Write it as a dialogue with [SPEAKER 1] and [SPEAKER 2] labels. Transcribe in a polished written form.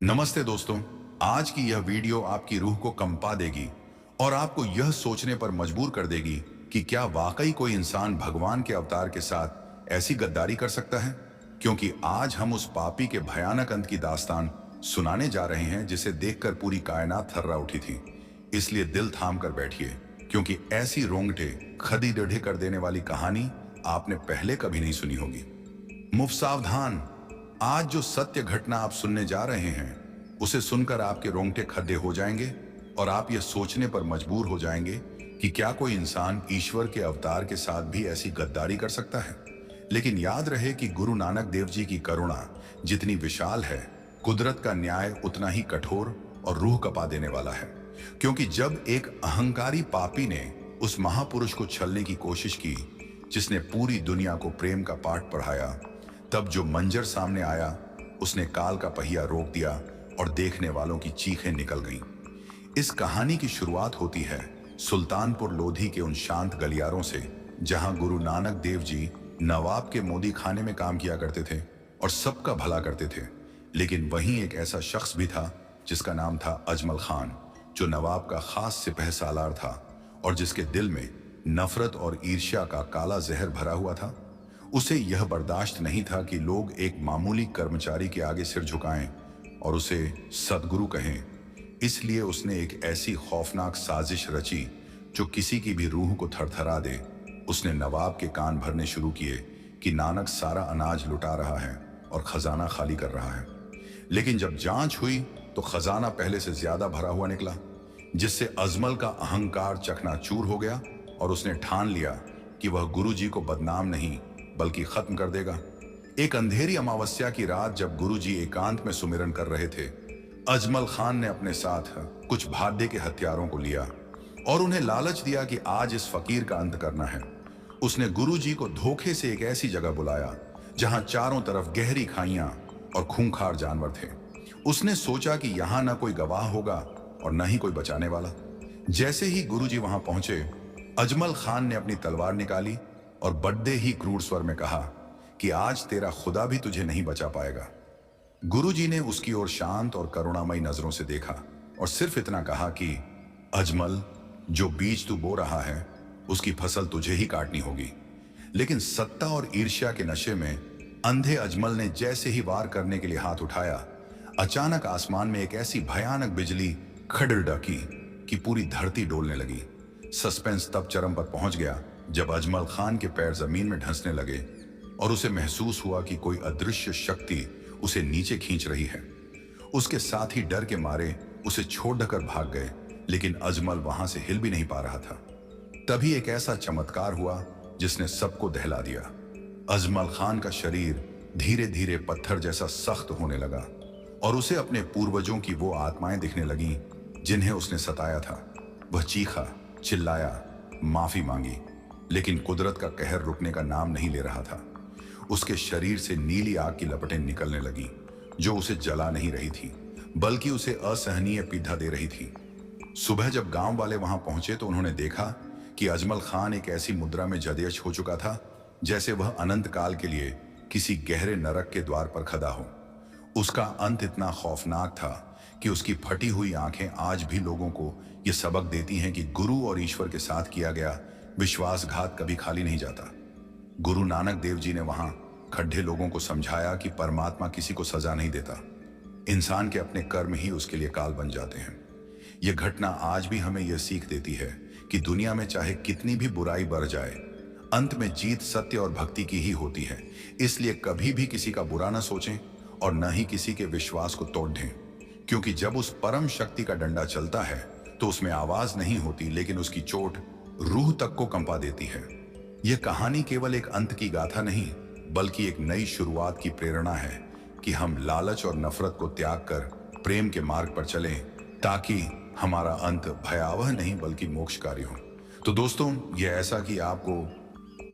[SPEAKER 1] नमस्ते दोस्तों। आज की यह वीडियो आपकी रूह को कंपा देगी और आपको यह सोचने पर मजबूर कर देगी कि क्या वाकई कोई इंसान भगवान के अवतार के साथ ऐसी गद्दारी कर सकता है। क्योंकि आज हम उस पापी के भयानक अंत की दास्तान सुनाने जा रहे हैं जिसे देखकर पूरी कायनात थर्रा उठी थी। इसलिए दिल थाम कर बैठिए, क्योंकि ऐसी रोंगटे खड़ी टेढ़े कर देने वाली कहानी आपने पहले कभी नहीं सुनी होगी। मुफ्त सावधान, आज जो सत्य घटना आप सुनने जा रहे हैं उसे सुनकर आपके रोंगटे खड़े हो जाएंगे और आप यह सोचने पर मजबूर हो जाएंगे कि क्या कोई इंसान ईश्वर के अवतार के साथ भी ऐसी गद्दारी कर सकता है। लेकिन याद रहे कि गुरु नानक देव जी की करुणा जितनी विशाल है, कुदरत का न्याय उतना ही कठोर और रूह कपा देने वाला है। क्योंकि जब एक अहंकारी पापी ने उस महापुरुष को छलने की कोशिश की जिसने पूरी दुनिया को प्रेम का पाठ पढ़ाया, तब जो मंजर सामने आया उसने काल का पहिया रोक दिया और देखने वालों की चीखें निकल गईं। इस कहानी की शुरुआत होती है सुल्तानपुर लोधी के उन शांत गलियारों से, जहां गुरु नानक देव जी नवाब के मोदी खाने में काम किया करते थे और सबका भला करते थे। लेकिन वहीं एक ऐसा शख्स भी था जिसका नाम था अजमल खान, जो नवाब का खास सिपह सालार था और जिसके दिल में नफरत और ईर्ष्या का काला जहर भरा हुआ था। उसे यह बर्दाश्त नहीं था कि लोग एक मामूली कर्मचारी के आगे सिर झुकाएं और उसे सद्गुरु कहें। इसलिए उसने एक ऐसी खौफनाक साजिश रची जो किसी की भी रूह को थरथरा दे। उसने नवाब के कान भरने शुरू किए कि नानक सारा अनाज लुटा रहा है और खजाना खाली कर रहा है। लेकिन जब जांच हुई तो खजाना पहले से ज्यादा भरा हुआ निकला, जिससे अजमल का अहंकार चकनाचूर हो गया और उसने ठान लिया कि वह गुरु जी को बदनाम नहीं बल्कि खत्म कर देगा। एक अंधेरी अमावस्या की रात जब गुरुजी एकांत में सुमिरन कर रहे थे, अजमल खान ने अपने साथ कुछ भाद्य के हथियारों को लिया और उन्हें लालच दिया कि आज इस फकीर का अंत करना है। उसने गुरुजी को धोखे से एक ऐसी जगह बुलाया जहां चारों तरफ गहरी खाइयां और खूंखार जानवर थे। उसने सोचा कि यहां न कोई गवाह होगा और न ही कोई बचाने वाला। जैसे ही गुरुजी वहां पहुंचे, अजमल खान ने अपनी तलवार निकाली और बड़े ही क्रूर स्वर में कहा कि आज तेरा खुदा भी तुझे नहीं बचा पाएगा। गुरुजी ने उसकी ओर शांत और करुणामयी नजरों से देखा और सिर्फ इतना कहा कि अजमल, जो बीज तू बो रहा है उसकी फसल तुझे ही काटनी होगी। लेकिन सत्ता और ईर्ष्या के नशे में अंधे अजमल ने जैसे ही वार करने के लिए हाथ उठाया, अचानक आसमान में एक ऐसी भयानक बिजली खड़खड़ाकी कि पूरी धरती डोलने लगी। सस्पेंस तब चरम पर पहुंच गया जब अजमल खान के पैर जमीन में धंसने लगे और उसे महसूस हुआ कि कोई अदृश्य शक्ति उसे नीचे खींच रही है। उसके साथ ही डर के मारे उसे छोड़कर भाग गए, लेकिन अजमल वहां से हिल भी नहीं पा रहा था। तभी एक ऐसा चमत्कार हुआ जिसने सबको दहला दिया। अजमल खान का शरीर धीरे धीरे पत्थर जैसा सख्त होने लगा और उसे अपने पूर्वजों की वो आत्माएं दिखने लगीं जिन्हें उसने सताया था। वह चीखा, चिल्लाया, माफी मांगी, लेकिन कुदरत का कहर रुकने का नाम नहीं ले रहा था। उसके शरीर से नीली आग की लपटें निकलने लगीं, जो उसे जला नहीं रही थी बल्कि उसे असहनीय पीड़ा दे रही थी। सुबह जब गांव वाले वहां पहुंचे तो उन्होंने देखा कि अजमल खान एक ऐसी मुद्रा में जदेश हो चुका था जैसे वह अनंत काल के लिए किसी गहरे नरक के द्वार पर खड़ा हो। उसका अंत इतना खौफनाक था कि उसकी फटी हुई आंखें आज भी लोगों को यह सबक देती हैं कि गुरु और ईश्वर के साथ किया गया विश्वासघात कभी खाली नहीं जाता। गुरु नानक देव जी ने वहां खड्डे लोगों को समझाया कि परमात्मा किसी को सजा नहीं देता, इंसान के अपने कर्म ही उसके लिए काल बन जाते हैं। यह घटना आज भी हमें यह सीख देती है कि दुनिया में चाहे कितनी भी बुराई बढ़ जाए, अंत में जीत सत्य और भक्ति की ही होती है। इसलिए कभी भी किसी का बुरा न सोचें और न ही किसी के विश्वास को तोड़ दें, क्योंकि जब उस परम शक्ति का डंडा चलता है तो उसमें आवाज नहीं होती, लेकिन उसकी चोट रूह तक को कंपा देती है। यह कहानी केवल एक अंत की गाथा नहीं बल्कि एक नई शुरुआत की प्रेरणा है कि हम लालच और नफरत को त्याग कर प्रेम के मार्ग पर चलें, ताकि हमारा अंत भयावह नहीं बल्कि मोक्षकारी हो। तो दोस्तों, यह ऐसा कि आपको